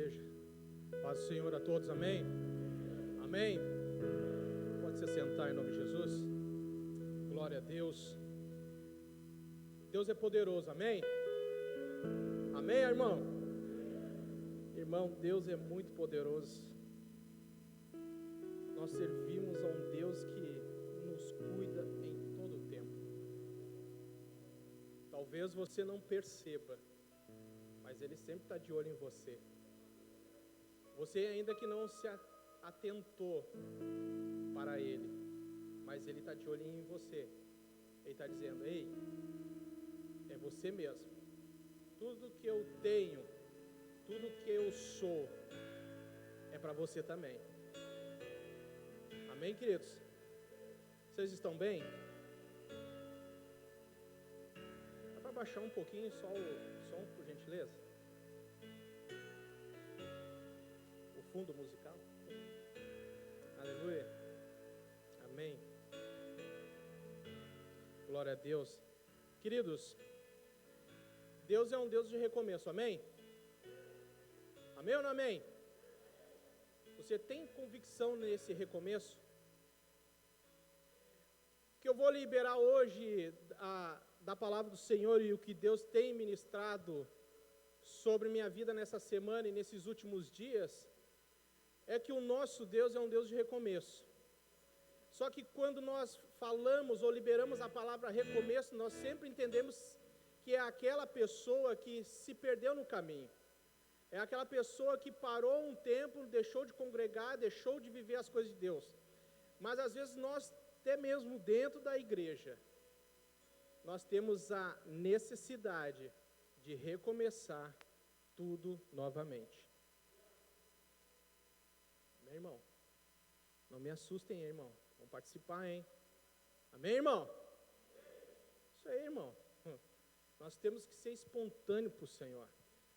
igreja. Paz do Senhor a todos, amém? Amém? Pode se sentar em nome de Jesus. Glória a Deus. Deus é poderoso, amém? Amém, irmão? Irmão, Deus é muito poderoso. Nós servimos a um Deus que nos cuida em todo o tempo. Talvez você não perceba, mas Ele sempre está de olho em você. Você ainda que não se atentou para Ele, mas Ele está de olho em você. Ele está dizendo: ei, é você mesmo. Tudo que eu tenho, tudo que eu sou, é para você também. Amém, queridos? Vocês estão bem? Dá para baixar um pouquinho só o som, por gentileza? O fundo musical? Aleluia. Amém. Glória a Deus. Queridos, Deus é um Deus de recomeço, amém? Amém ou não amém? Você tem convicção nesse recomeço? O que eu vou liberar hoje da palavra do Senhor e o que Deus tem ministrado sobre minha vida nessa semana e nesses últimos dias, é que o nosso Deus é um Deus de recomeço. Só que quando nós falamos ou liberamos a palavra recomeço, nós sempre entendemos que é aquela pessoa que se perdeu no caminho. É aquela pessoa que parou um tempo, deixou de congregar, deixou de viver as coisas de Deus. Mas às vezes nós, até mesmo dentro da igreja, nós temos a necessidade de recomeçar tudo novamente. Amém, irmão? Não me assustem, irmão. Vamos participar, hein? Amém, irmão? Isso aí, irmão. Nós temos que ser espontâneo para o Senhor.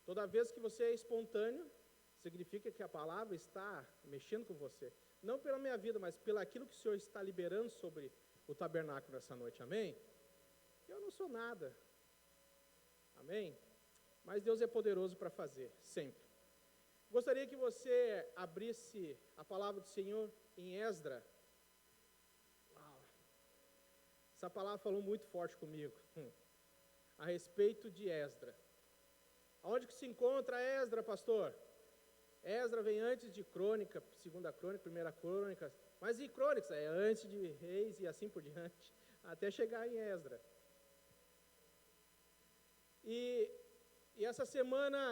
Toda vez que você é espontâneo, significa que a palavra está mexendo com você. Não pela minha vida, mas pelo aquilo que o Senhor está liberando sobre o tabernáculo nessa noite, amém? Eu não sou nada, amém? Mas Deus é poderoso para fazer, sempre. Gostaria que você abrisse a palavra do Senhor em Esdras. Uau. Essa palavra falou muito forte comigo, a respeito de Esdras. Aonde que se encontra Esdras, pastor? Esdras vem antes de Crônica, segunda Crônica, primeira Crônica, mas e Crônicas? É antes de Reis e assim por diante, até chegar em Esdras. E essa semana,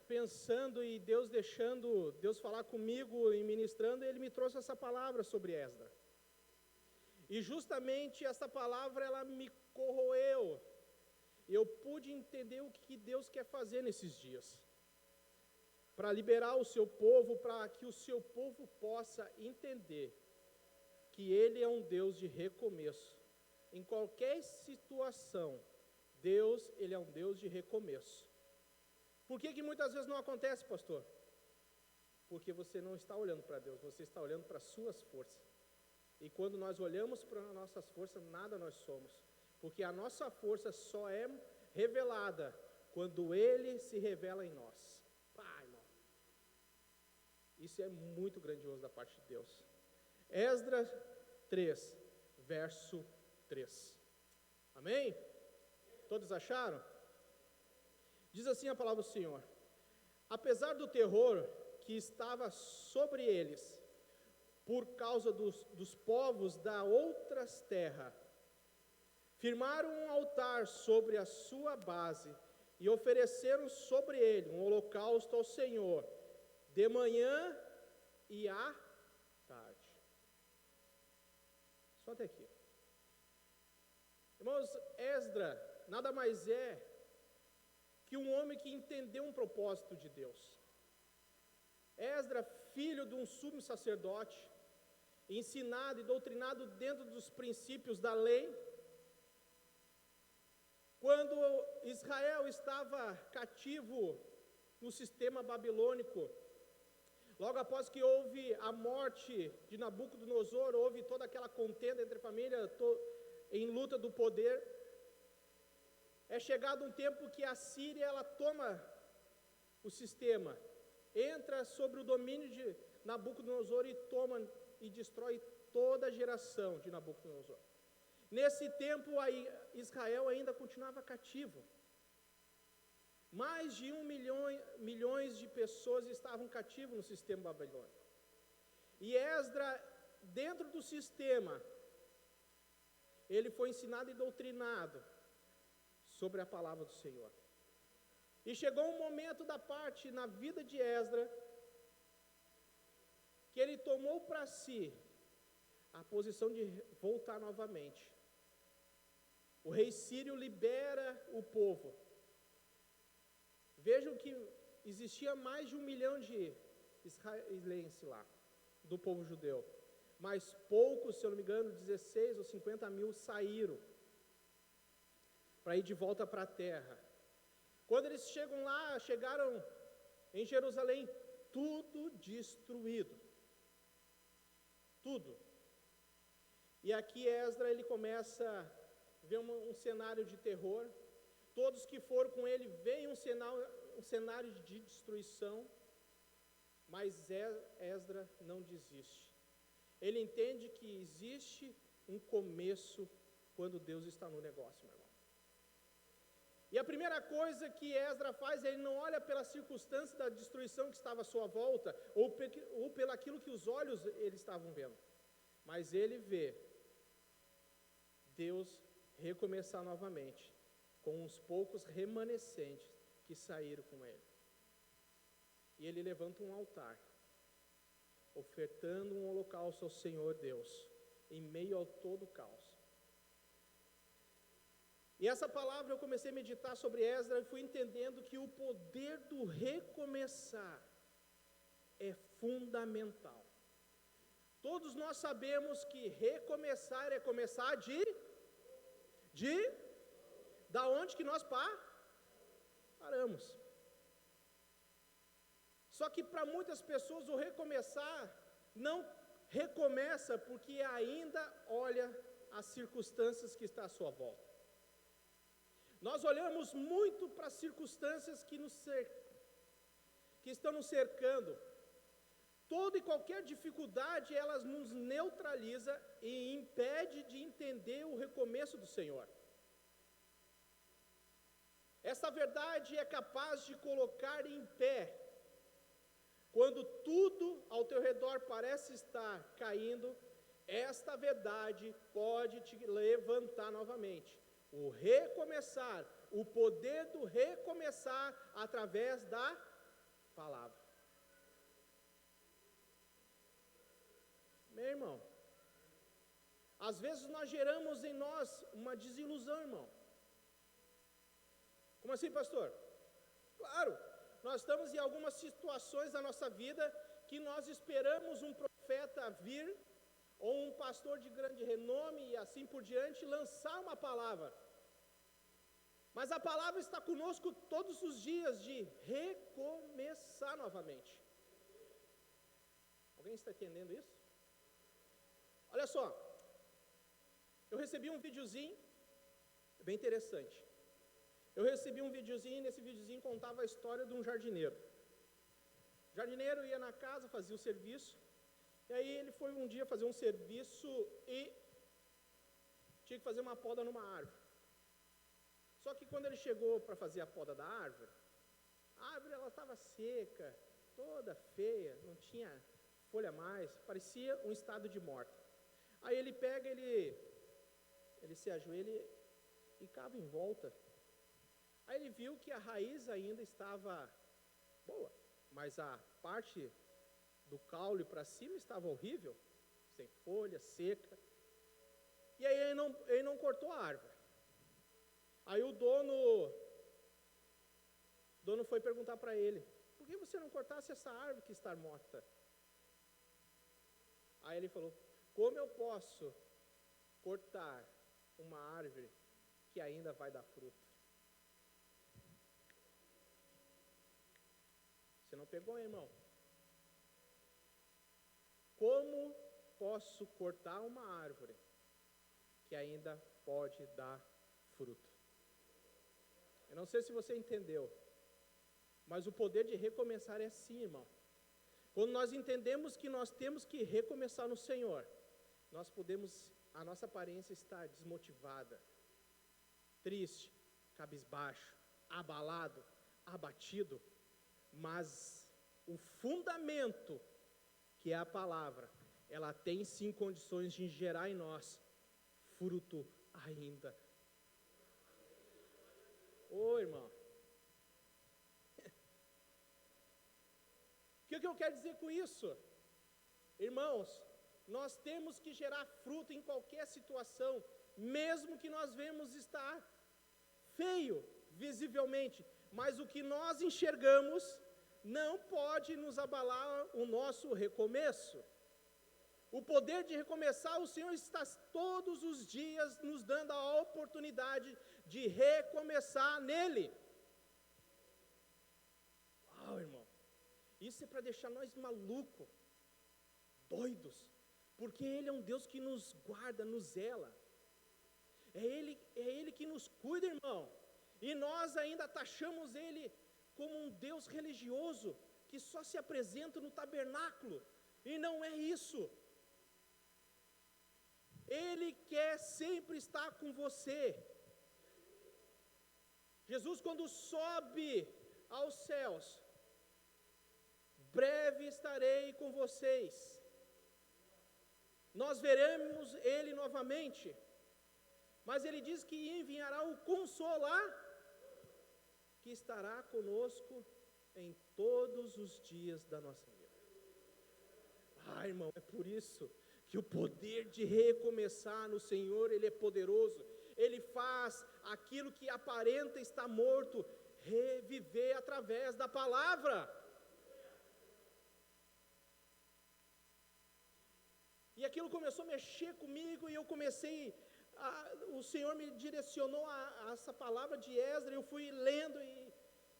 pensando e Deus falar comigo e ministrando, Ele me trouxe essa palavra sobre Esdras. E justamente essa palavra, ela me corroeu. Eu pude entender o que Deus quer fazer nesses dias, para liberar o seu povo, para que o seu povo possa entender que Ele é um Deus de recomeço. Em qualquer situação, Deus, Ele é um Deus de recomeço. Por que muitas vezes não acontece, pastor? Porque você não está olhando para Deus, você está olhando para as suas forças. E quando nós olhamos para as nossas forças, nada nós somos. Porque a nossa força só é revelada quando Ele se revela em nós. Pai, irmão. Isso é muito grandioso da parte de Deus. Esdras 3, verso 3. Amém? Todos acharam? Diz assim a palavra do Senhor: apesar do terror que estava sobre eles, por causa dos povos da outras terras, firmaram um altar sobre a sua base e ofereceram sobre ele um holocausto ao Senhor, de manhã e à tarde. Só até aqui. Irmãos, Esdras nada mais é que um homem que entendeu um propósito de Deus. Esdras, filho de um sumo sacerdote, ensinado e doutrinado dentro dos princípios da lei. Quando Israel estava cativo no sistema babilônico, logo após que houve a morte de Nabucodonosor, houve toda aquela contenda entre famílias em luta do poder. É chegado um tempo que a Síria ela toma o sistema entra sobre o domínio de Nabucodonosor e toma e destrói toda a geração de Nabucodonosor. Nesse tempo, Israel ainda continuava cativo. Mais de 1 milhões de pessoas estavam cativos no sistema babilônico. E Esdras, dentro do sistema, ele foi ensinado e doutrinado sobre a palavra do Senhor. E chegou um momento da parte na vida de Esdras que ele tomou para si a posição de voltar novamente. O rei Sírio libera o povo. Vejam que existia mais de 1 milhão de israelenses lá, do povo judeu. Mas poucos, se eu não me engano, 16 ou 50 mil saíram para ir de volta para a terra. Quando eles chegam lá, chegaram em Jerusalém, tudo destruído. Tudo. E aqui Esdras, ele começa a ver um cenário de terror. Todos que foram com ele veem um cenário de destruição. Mas Esdras não desiste. Ele entende que existe um começo quando Deus está no negócio, meu irmão. E a primeira coisa que Esdras faz, ele não olha pela circunstância da destruição que estava à sua volta, ou pelaquilo que os olhos eles estavam vendo. Mas ele vê Deus recomeçar novamente, com uns poucos remanescentes que saíram com ele. E ele levanta um altar, ofertando um holocausto ao Senhor Deus, em meio a todo o caos. E essa palavra eu comecei a meditar sobre Esdras e fui entendendo que o poder do recomeçar é fundamental. Todos nós sabemos que recomeçar é começar da onde que nós paramos. Só que para muitas pessoas o recomeçar não recomeça porque ainda olha as circunstâncias que estão à sua volta. Nós olhamos muito para as circunstâncias que estão nos cercando. Toda e qualquer dificuldade, elas nos neutraliza e impede de entender o recomeço do Senhor. Essa verdade é capaz de colocar em pé, quando tudo ao teu redor parece estar caindo, esta verdade pode te levantar novamente. O recomeçar, o poder do recomeçar através da palavra. Meu irmão, às vezes nós geramos em nós uma desilusão, irmão. Como assim, pastor? Claro, nós estamos em algumas situações da nossa vida que nós esperamos um profeta vir, ou um pastor de grande renome e assim por diante, lançar uma palavra. Mas a palavra está conosco todos os dias de recomeçar novamente. Alguém está entendendo isso? Olha só, eu recebi um videozinho, bem interessante. Eu recebi um videozinho, e nesse videozinho contava a história de um jardineiro. O jardineiro ia na casa, fazia o serviço, e aí ele foi um dia fazer um serviço e tinha que fazer uma poda numa árvore. Só que quando ele chegou para fazer a poda da árvore, a árvore ela estava seca, toda feia, não tinha folha mais, parecia um estado de morte. Aí ele pega, ele se ajoelha e cava em volta. Aí ele viu que a raiz ainda estava boa, mas a parte do caule para cima estava horrível, sem folha, seca. E aí ele não cortou a árvore. Aí o dono foi perguntar para ele: por que você não cortasse essa árvore que está morta? Aí ele falou: como eu posso cortar uma árvore que ainda vai dar fruto? Você não pegou, irmão? Como posso cortar uma árvore que ainda pode dar fruto? Eu não sei se você entendeu. Mas o poder de recomeçar é assim, irmão. Quando nós entendemos que nós temos que recomeçar no Senhor, a nossa aparência está desmotivada, triste, cabisbaixo, abalado, abatido, mas o fundamento, que é a palavra, ela tem sim condições de gerar em nós fruto ainda. Ô, irmão, o que eu quero dizer com isso? Irmãos, nós temos que gerar fruto em qualquer situação, mesmo que nós vemos estar feio, visivelmente, mas o que nós enxergamos não pode nos abalar o nosso recomeço. O poder de recomeçar, o Senhor está todos os dias nos dando a oportunidade de recomeçar nele. Uau, irmão, isso é para deixar nós malucos, doidos, porque Ele é um Deus que nos guarda, nos zela. É Ele que nos cuida, irmão. E nós ainda taxamos Ele como um Deus religioso, que só se apresenta no tabernáculo. E não é isso. Ele quer sempre estar com você. Jesus, quando sobe aos céus, breve estarei com vocês. Nós veremos Ele novamente. Mas Ele diz que enviará o Consolar, que estará conosco em todos os dias da nossa vida. Irmão, é por isso que o poder de recomeçar no Senhor, Ele é poderoso. Ele faz aquilo que aparenta estar morto, reviver através da palavra. E aquilo começou a mexer comigo, e eu comecei, o Senhor me direcionou a essa palavra de Esdras. Eu fui lendo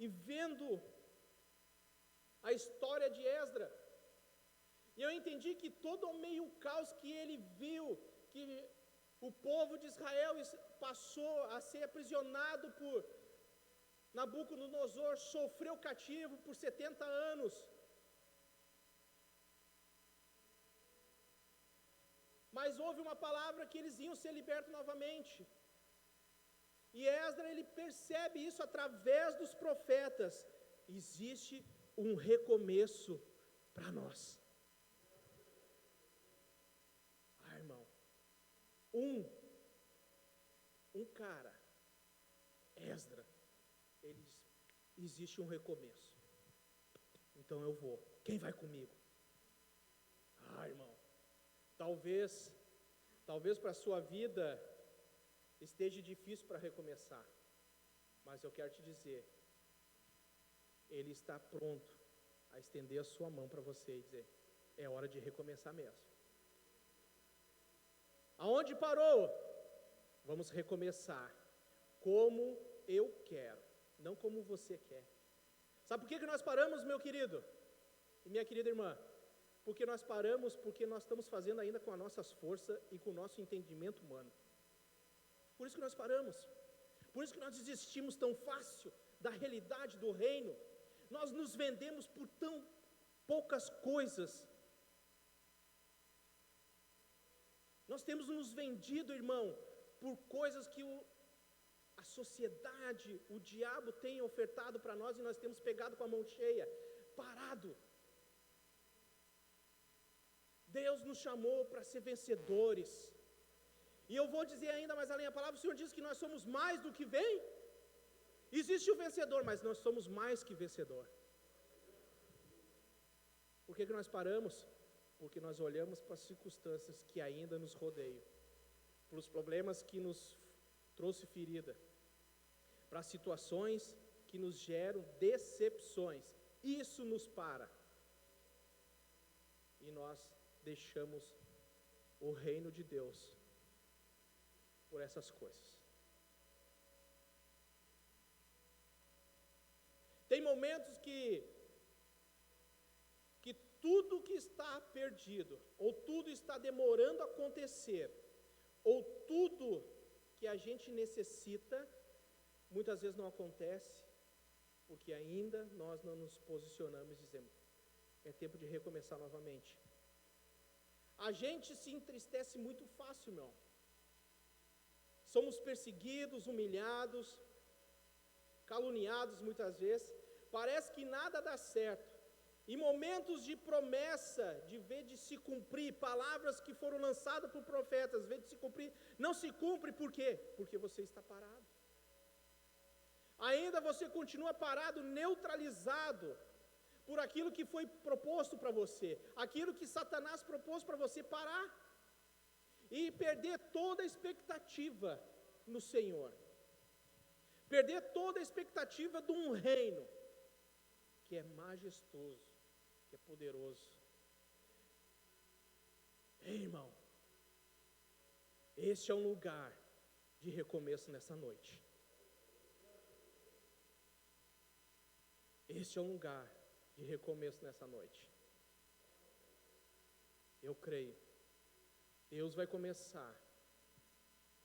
e vendo a história de Esdras, e eu entendi que todo o meio caos que ele viu, que o povo de Israel passou a ser aprisionado por Nabucodonosor, sofreu cativo por 70 anos. Mas houve uma palavra que eles iam ser libertos novamente. E Esdras, ele percebe isso através dos profetas. Existe um recomeço para nós. Irmão, um cara, Esdras, ele diz, existe um recomeço. Então eu vou. Quem vai comigo? Irmão, talvez para a sua vida esteja difícil para recomeçar, mas eu quero te dizer, Ele está pronto a estender a sua mão para você e dizer, é hora de recomeçar mesmo. Aonde parou? Vamos recomeçar, como eu quero, não como você quer. Sabe por que nós paramos, meu querido e minha querida irmã? Porque nós paramos, porque nós estamos fazendo ainda com as nossas forças e com o nosso entendimento humano. Por isso que nós paramos. Por isso que nós desistimos tão fácil da realidade do reino. Nós nos vendemos por tão poucas coisas. Nós temos nos vendido, irmão, por coisas que a sociedade, o diabo tem ofertado para nós, e nós temos pegado com a mão cheia, parado. Deus nos chamou para ser vencedores. E eu vou dizer ainda mais além a palavra, o Senhor diz que nós somos mais do que vem. Existe o vencedor, mas nós somos mais que vencedor. Por que nós paramos? Porque nós olhamos para as circunstâncias que ainda nos rodeiam, para os problemas que nos trouxe ferida, para as situações que nos geram decepções. Isso nos para. E nós deixamos o reino de Deus por essas coisas. Tem momentos que tudo que está perdido, ou tudo está demorando a acontecer, ou tudo que a gente necessita, muitas vezes não acontece, porque ainda nós não nos posicionamos e dizemos, é tempo de recomeçar novamente. A gente se entristece muito fácil, irmão. Somos perseguidos, humilhados, caluniados muitas vezes. Parece que nada dá certo. Em momentos de promessa, de ver de se cumprir, palavras que foram lançadas por profetas, ver de se cumprir, não se cumpre, por quê? Porque você está parado. Ainda você continua parado, neutralizado por aquilo que foi proposto para você, aquilo que Satanás propôs para você parar e perder toda a expectativa no Senhor, perder toda a expectativa de um reino que é majestoso, que é poderoso. Ei, irmão, este é um lugar de recomeço nessa noite. Este é um lugar de recomeço nessa noite. Eu creio. Deus vai começar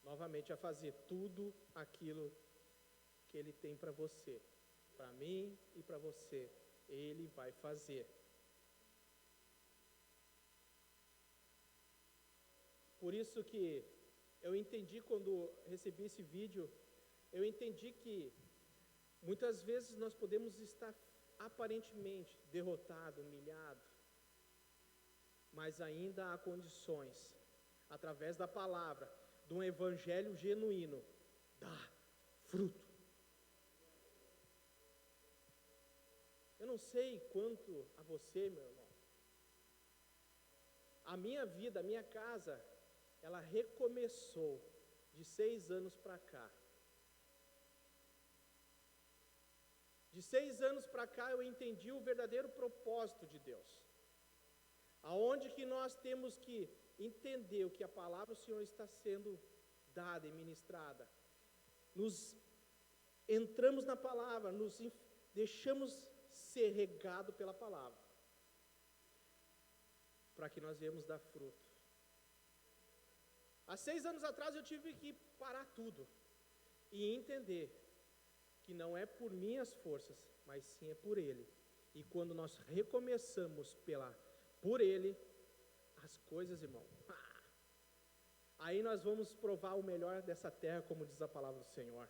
novamente a fazer tudo aquilo que Ele tem para você, para mim e para você. Ele vai fazer. Por isso que eu entendi quando recebi esse vídeo, eu entendi que muitas vezes nós podemos estar aparentemente derrotado, humilhado, mas ainda há condições, através da palavra, de um evangelho genuíno, dar fruto. Eu não sei quanto a você, meu irmão, a minha vida, a minha casa, ela recomeçou de 6 anos para cá. De 6 anos para cá eu entendi o verdadeiro propósito de Deus. Aonde que nós temos que entender o que a palavra do Senhor está sendo dada e ministrada. Entramos na palavra, deixamos ser regado pela palavra, para que nós viemos dar fruto. Há 6 anos atrás eu tive que parar tudo e entender que não é por minhas forças, mas sim é por Ele. E quando nós recomeçamos por Ele, as coisas, irmão, aí nós vamos provar o melhor dessa terra, como diz a palavra do Senhor.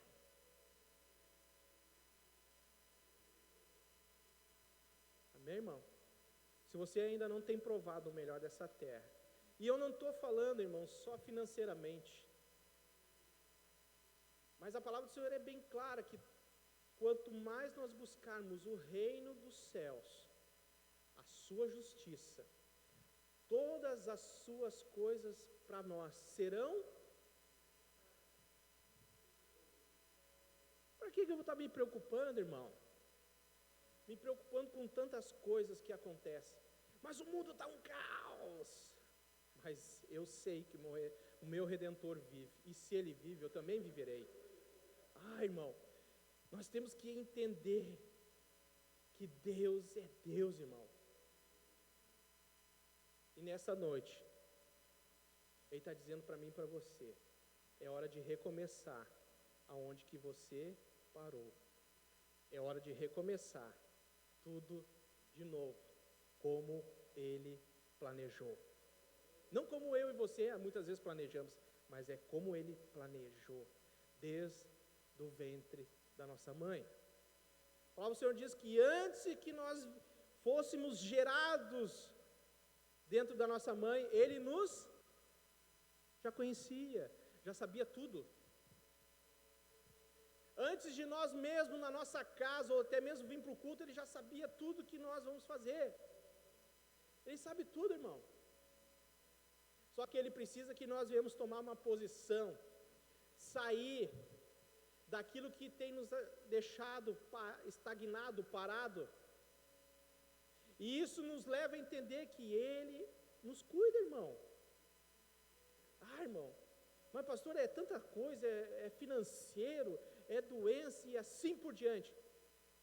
Amém, irmão? Se você ainda não tem provado o melhor dessa terra, e eu não estou falando, irmão, só financeiramente, mas a palavra do Senhor é bem clara que quanto mais nós buscarmos o reino dos céus, a sua justiça, todas as suas coisas para nós serão. Para que eu vou estar me preocupando, irmão? Me preocupando com tantas coisas que acontecem. Mas o mundo está um caos. Mas eu sei que o meu Redentor vive. E se Ele vive, eu também viverei. Irmão, nós temos que entender que Deus é Deus, irmão. E nessa noite, Ele está dizendo para mim e para você, é hora de recomeçar aonde que você parou. É hora de recomeçar tudo de novo, como Ele planejou. Não como eu e você muitas vezes planejamos, mas é como Ele planejou, desde o ventre da nossa mãe. A palavra do Senhor diz que antes que nós fôssemos gerados dentro da nossa mãe, Ele nos já conhecia, já sabia tudo. Antes de nós mesmos, na nossa casa, ou até mesmo vir para o culto, Ele já sabia tudo que nós vamos fazer. Ele sabe tudo, irmão. Só que Ele precisa que nós viemos tomar uma posição, sair daquilo que tem nos deixado estagnado, parado. E isso nos leva a entender que Ele nos cuida, irmão. Irmão, mas pastor, é tanta coisa, é financeiro, é doença e assim por diante.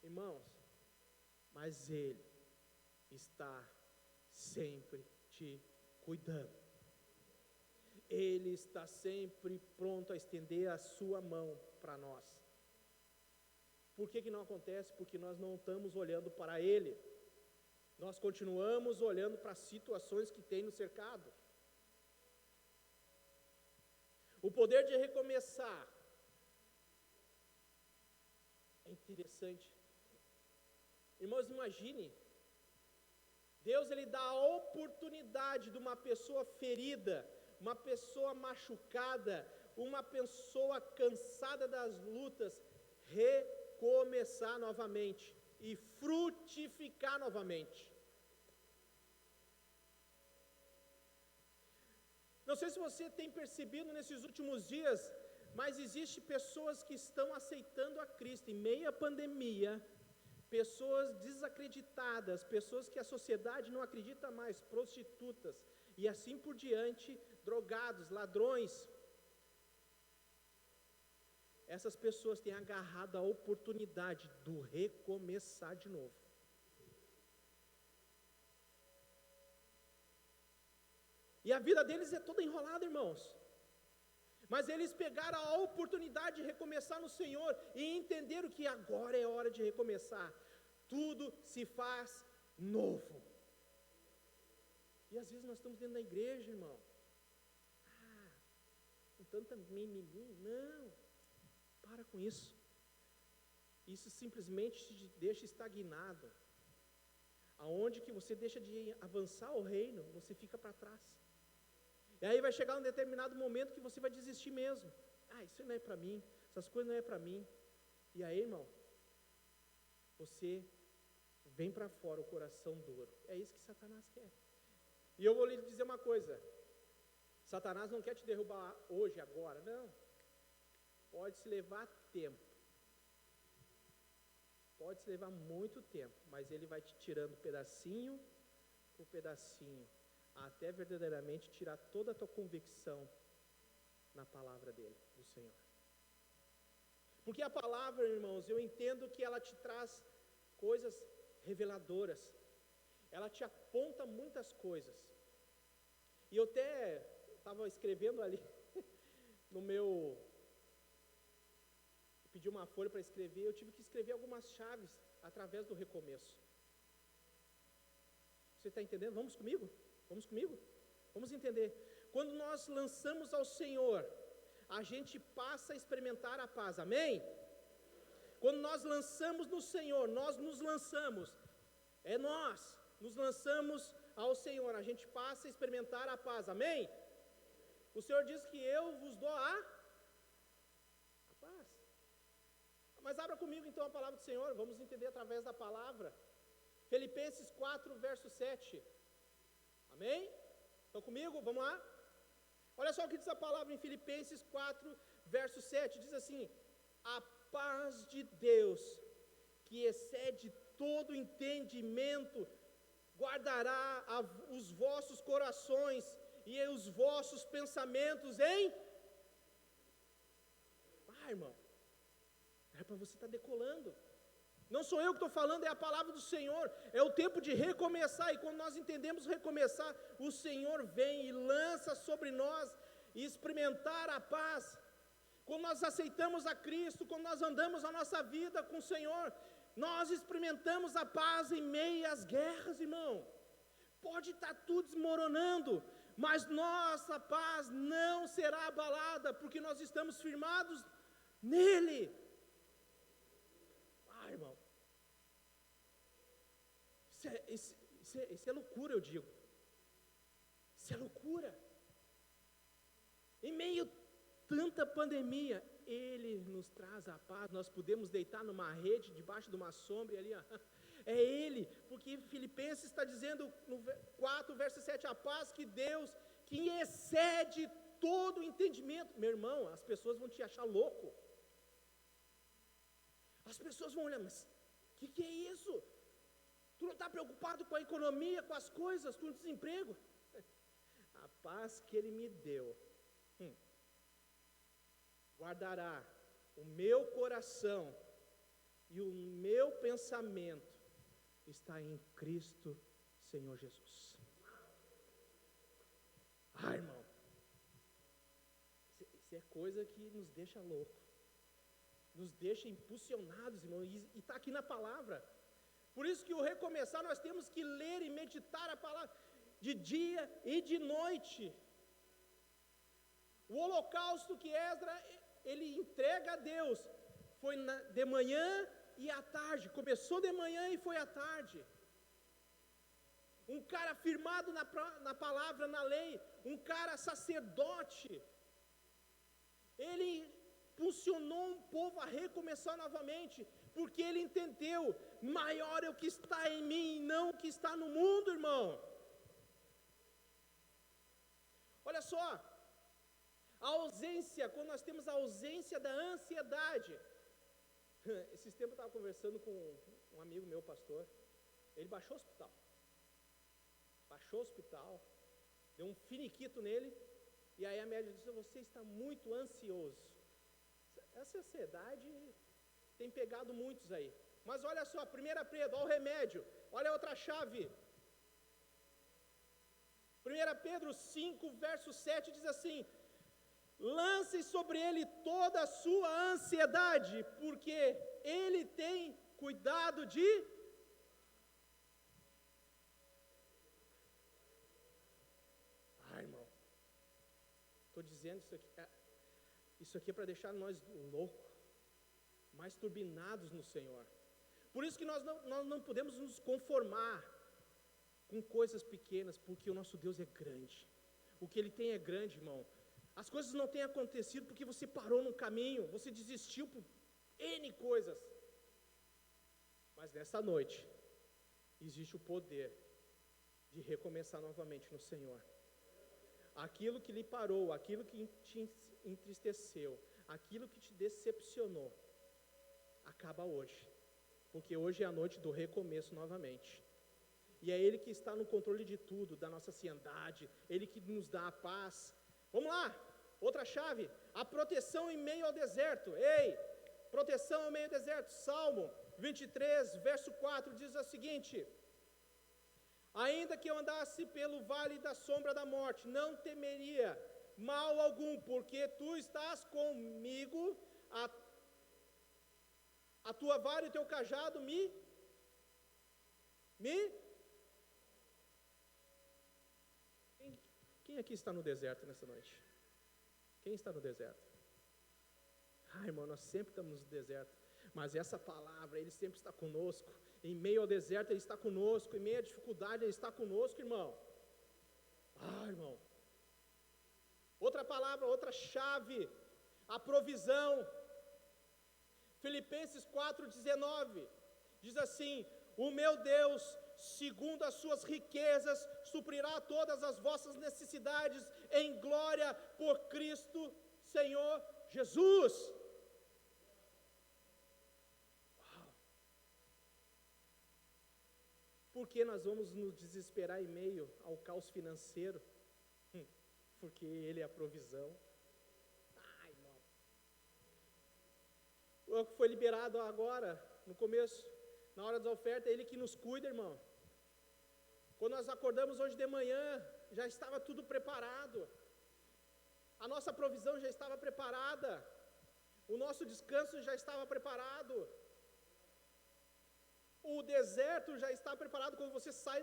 Irmãos, mas Ele está sempre te cuidando. Ele está sempre pronto a estender a sua mão para nós. Por que não acontece? Porque nós não estamos olhando para Ele. Nós continuamos olhando para as situações que tem no cercado. O poder de recomeçar é interessante. Irmãos, imagine, Deus ele dá a oportunidade de uma pessoa ferida, uma pessoa machucada, uma pessoa cansada das lutas, recomeçar novamente e frutificar novamente. Não sei se você tem percebido nesses últimos dias, mas existem pessoas que estão aceitando a Cristo em meio à pandemia, pessoas desacreditadas, pessoas que a sociedade não acredita mais, prostitutas, e assim por diante, drogados, ladrões. Essas pessoas têm agarrado a oportunidade do recomeçar de novo. E a vida deles é toda enrolada, irmãos. Mas eles pegaram a oportunidade de recomeçar no Senhor e entenderam que agora é hora de recomeçar. Tudo se faz novo. E às vezes nós estamos dentro da igreja, irmão. Com tanta mimimi. Não, para com isso. Isso simplesmente te deixa estagnado. Aonde que você deixa de avançar o reino, você fica para trás. E aí vai chegar um determinado momento que você vai desistir mesmo. Isso não é para mim, essas coisas não é para mim. E aí, irmão, você vem para fora o coração duro. É isso que Satanás quer. E eu vou lhe dizer uma coisa. Satanás não quer te derrubar hoje, agora, não. Pode se levar tempo. Pode se levar muito tempo, mas ele vai te tirando pedacinho por pedacinho, até verdadeiramente tirar toda a tua convicção na palavra dele, do Senhor. Porque a palavra, irmãos, eu entendo que ela te traz coisas reveladoras, ela te aponta muitas coisas. E eu até estava escrevendo ali no meu, pedi uma folha para escrever, eu tive que escrever algumas chaves através do recomeço. Você está entendendo? Vamos comigo? Vamos comigo? Vamos entender. Quando nós lançamos ao Senhor, a gente passa a experimentar a paz, amém? Quando nós lançamos no Senhor, nós nos lançamos, nós nos lançamos ao Senhor, a gente passa a experimentar a paz, amém? O Senhor diz que eu vos dou a paz. Mas abra comigo então a palavra do Senhor, vamos entender através da palavra. Filipenses 4, verso 7. Amém? Estão comigo? Vamos lá? Olha só o que diz a palavra em Filipenses 4, verso 7. Diz assim: a paz de Deus, que excede todo entendimento, guardará os vossos corações e os vossos pensamentos em... irmão, é para você estar decolando. Não sou eu que estou falando, é a palavra do Senhor. É o tempo de recomeçar. E quando nós entendemos recomeçar, o Senhor vem e lança sobre nós e experimentar a paz. Quando nós aceitamos a Cristo, quando nós andamos a nossa vida com o Senhor, nós experimentamos a paz em meio às guerras, irmão. Pode estar tudo desmoronando, mas nossa paz não será abalada, porque nós estamos firmados nele. Irmão, isso é loucura, eu digo. Isso é loucura. Em meio a tanta pandemia, Ele nos traz a paz. Nós podemos deitar numa rede, debaixo de uma sombra, e ali, é Ele, porque Filipenses está dizendo no 4, verso 7, a paz que Deus, que excede todo o entendimento. Meu irmão, as pessoas vão te achar louco. As pessoas vão olhar, mas o que é isso? Tu não está preocupado com a economia, com as coisas, com o desemprego? A paz que Ele me deu guardará o meu coração e o meu pensamento está em Cristo Senhor Jesus. Irmão, isso é coisa que nos deixa louco. nos deixa impulsionados, irmão, e está aqui na palavra. Por isso que o recomeçar nós temos que ler e meditar a palavra de dia e de noite. O holocausto que Esdras, ele entrega a Deus, foi de manhã e à tarde, começou de manhã e foi à tarde. Um cara firmado na palavra, na lei, um cara sacerdote, ele impulsionou um povo a recomeçar novamente, porque ele entendeu, maior é o que está em mim e não o que está no mundo, irmão. Olha só, a ausência, quando nós temos a ausência da ansiedade. Esses tempos eu estava conversando com um amigo meu, pastor, ele baixou o hospital, deu um finiquito nele, e aí a médica disse, você está muito ansioso. Essa ansiedade tem pegado muitos aí. Mas olha só, 1 Pedro, olha o remédio, olha a outra chave. 1 Pedro 5, verso 7 diz assim, lance sobre ele toda a sua ansiedade, porque ele tem cuidado de... irmão, estou dizendo isso aqui é para deixar nós loucos, mais turbinados no Senhor. Por isso que nós não podemos nos conformar com coisas pequenas, porque o nosso Deus é grande. O que Ele tem é grande, irmão. As coisas não têm acontecido porque você parou no caminho, você desistiu por N coisas. Mas nessa noite, existe o poder de recomeçar novamente no Senhor. Aquilo que lhe parou, aquilo que te entristeceu, aquilo que te decepcionou, acaba hoje. Porque hoje é a noite do recomeço novamente. E é Ele que está no controle de tudo, da nossa ansiedade, Ele que nos dá a paz. Vamos lá, outra chave, a proteção em meio ao deserto. Ei, proteção em meio ao deserto. Salmo 23, verso 4, diz o seguinte: ainda que eu andasse pelo vale da sombra da morte, não temeria mal algum, porque tu estás comigo, a tua vara e o teu cajado Quem aqui está no deserto nessa noite? Quem está no deserto? Irmão, nós sempre estamos no deserto, mas essa palavra, Ele sempre está conosco. Em meio ao deserto Ele está conosco, em meio à dificuldade Ele está conosco, irmão. Irmão. Outra palavra, outra chave, a provisão. Filipenses 4,19 diz assim: o meu Deus, segundo as suas riquezas, suprirá todas as vossas necessidades em glória por Cristo Senhor Jesus. Por que nós vamos nos desesperar em meio ao caos financeiro? Porque Ele é a provisão. Irmão. O que foi liberado agora, no começo, na hora das ofertas, é Ele que nos cuida, irmão. Quando nós acordamos hoje de manhã, já estava tudo preparado. A nossa provisão já estava preparada. O nosso descanso já estava preparado. O deserto já está preparado. Quando você sai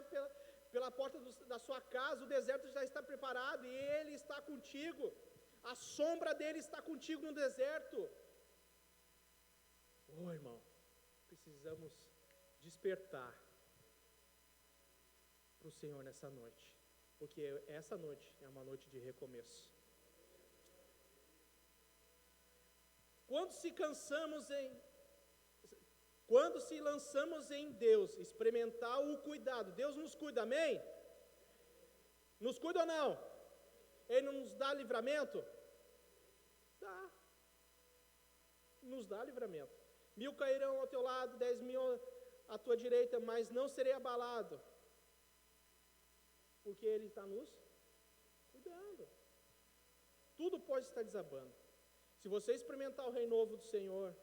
pela porta da sua casa, o deserto já está preparado e Ele está contigo. A sombra dEle está contigo no deserto. Irmão, precisamos despertar para o Senhor nessa noite, porque essa noite é uma noite de recomeço. Quando se lançamos em Deus, experimentar o cuidado, Deus nos cuida, amém? Nos cuida ou não? Ele não nos dá livramento? Dá. Nos dá livramento. 1000 cairão ao teu lado, 10.000 à tua direita, mas não serei abalado, porque Ele está nos cuidando. Tudo pode estar desabando. Se você experimentar o renovo do Senhor,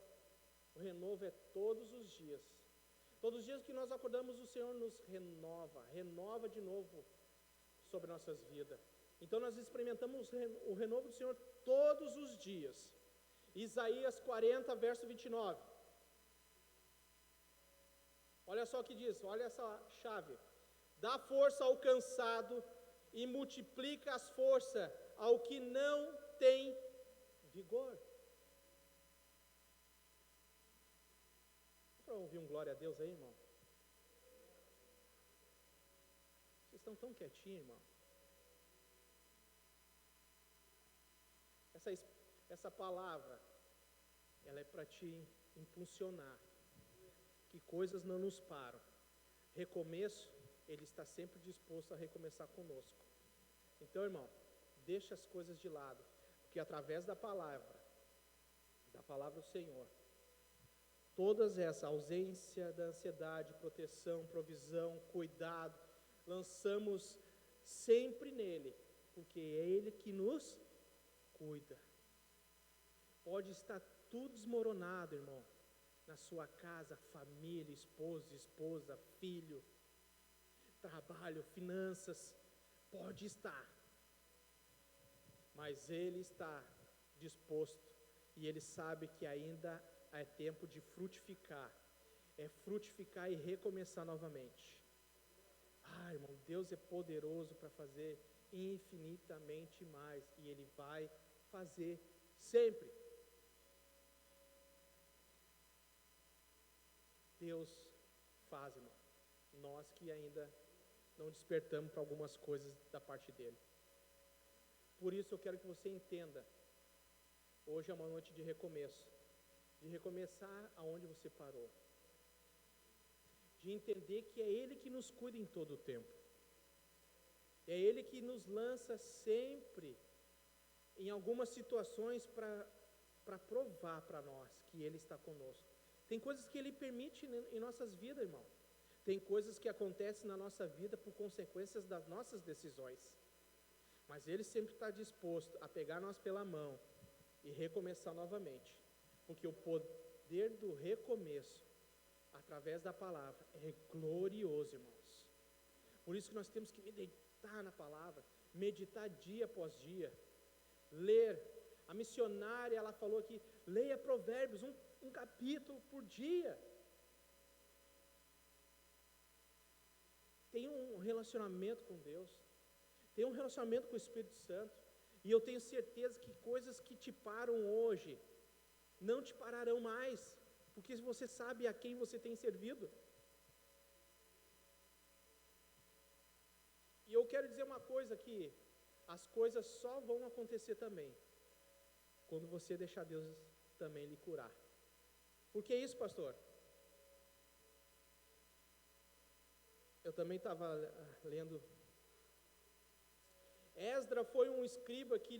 o renovo é todos os dias. Todos os dias que nós acordamos, o Senhor nos renova de novo sobre nossas vidas. Então nós experimentamos o renovo do Senhor todos os dias. Isaías 40, verso 29. Olha só o que diz, olha essa chave. Dá força ao cansado e multiplica as forças ao que não tem vigor. Para ouvir um glória a Deus aí, irmão? Vocês estão tão quietinhos, irmão. Essa palavra, ela é para te impulsionar, que coisas não nos param. Recomeço, Ele está sempre disposto a recomeçar conosco. Então, irmão, deixa as coisas de lado, porque através da palavra do Senhor, todas essas, ausência da ansiedade, proteção, provisão, cuidado, lançamos sempre nele, porque é Ele que nos cuida. Pode estar tudo desmoronado, irmão, na sua casa, família, esposa, filho, trabalho, finanças, pode estar, mas Ele está disposto e Ele sabe que ainda é tempo de frutificar, é frutificar e recomeçar novamente. Irmão, Deus é poderoso para fazer infinitamente mais, e Ele vai fazer sempre. Deus faz, irmão. Nós que ainda não despertamos para algumas coisas da parte dEle. Por isso eu quero que você entenda, hoje é uma noite de recomeço, de recomeçar aonde você parou, de entender que é Ele que nos cuida em todo o tempo, é Ele que nos lança sempre em algumas situações para provar para nós que Ele está conosco. Tem coisas que Ele permite em nossas vidas, irmão. Tem coisas que acontecem na nossa vida por consequências das nossas decisões. Mas Ele sempre está disposto a pegar nós pela mão e recomeçar novamente. Porque o poder do recomeço, através da palavra, é glorioso, irmãos. Por isso que nós temos que meditar na palavra, meditar dia após dia, ler. A missionária, ela falou aqui, leia Provérbios, um capítulo por dia. Tenha um relacionamento com Deus, tenha um relacionamento com o Espírito Santo, e eu tenho certeza que coisas que te param hoje, não te pararão mais, porque você sabe a quem você tem servido. E eu quero dizer uma coisa aqui, as coisas só vão acontecer também, quando você deixar Deus também lhe curar. Por que isso, pastor? Eu também estava lendo. Esdra foi um escriba que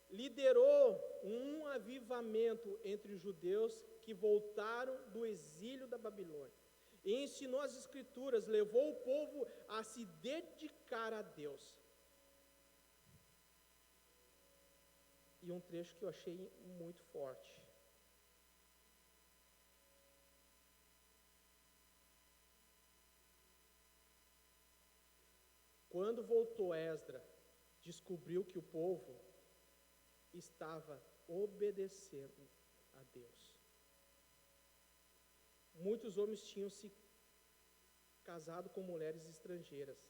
liderou um avivamento entre os judeus que voltaram do exílio da Babilônia. E ensinou as escrituras, levou o povo a se dedicar a Deus. E um trecho que eu achei muito forte. Quando voltou Esdra, descobriu que o povo estava obedecendo a Deus. Muitos homens tinham se casado com mulheres estrangeiras.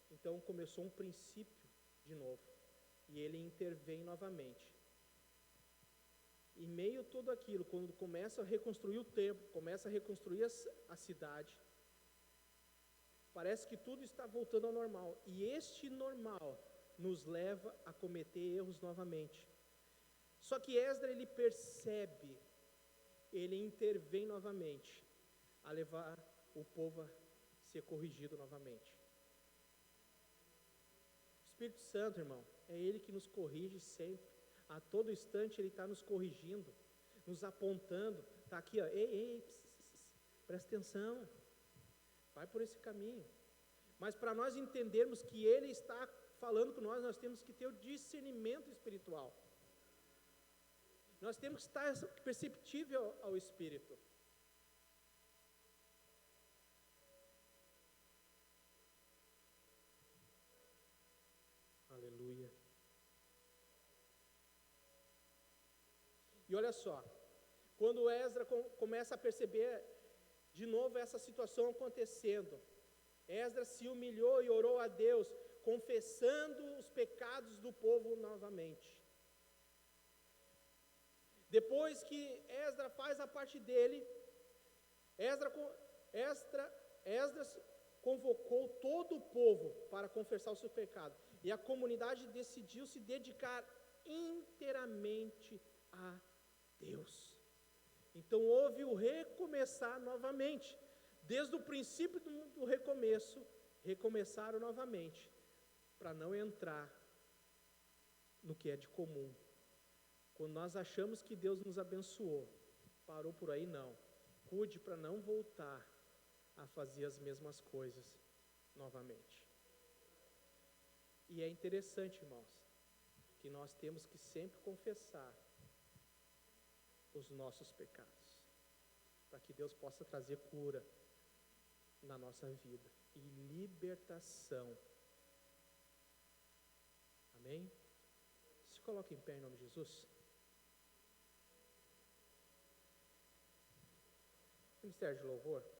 Então começou um princípio de novo. E ele intervém novamente. Em meio a tudo aquilo, quando começa a reconstruir o templo, começa a reconstruir a cidade, parece que tudo está voltando ao normal. E este normal nos leva a cometer erros novamente. Só que Esdra, ele percebe, ele intervém novamente, a levar o povo a ser corrigido novamente. O Espírito Santo, irmão, é Ele que nos corrige sempre. A todo instante Ele está nos corrigindo, nos apontando. Está aqui, ó, presta atenção, vai por esse caminho. Mas para nós entendermos que Ele está falando com nós temos que ter o discernimento espiritual. Nós temos que estar perceptível ao Espírito. Aleluia. E olha só, quando Esdras começa a perceber de novo essa situação acontecendo, Esdras se humilhou e orou a Deus, confessando os pecados do povo novamente. Depois que Esdras faz a parte dele, Esdras convocou todo o povo para confessar o seu pecado. E a comunidade decidiu se dedicar inteiramente a Deus. Então houve o recomeçar novamente. Desde o princípio do recomeço, recomeçaram novamente, para não entrar no que é de comum. Quando nós achamos que Deus nos abençoou, parou por aí, não. Cuide para não voltar a fazer as mesmas coisas novamente. E é interessante, irmãos, que nós temos que sempre confessar os nossos pecados, para que Deus possa trazer cura na nossa vida e libertação. Amém? Se coloque em pé em nome de Jesus. Ministério de Louvor.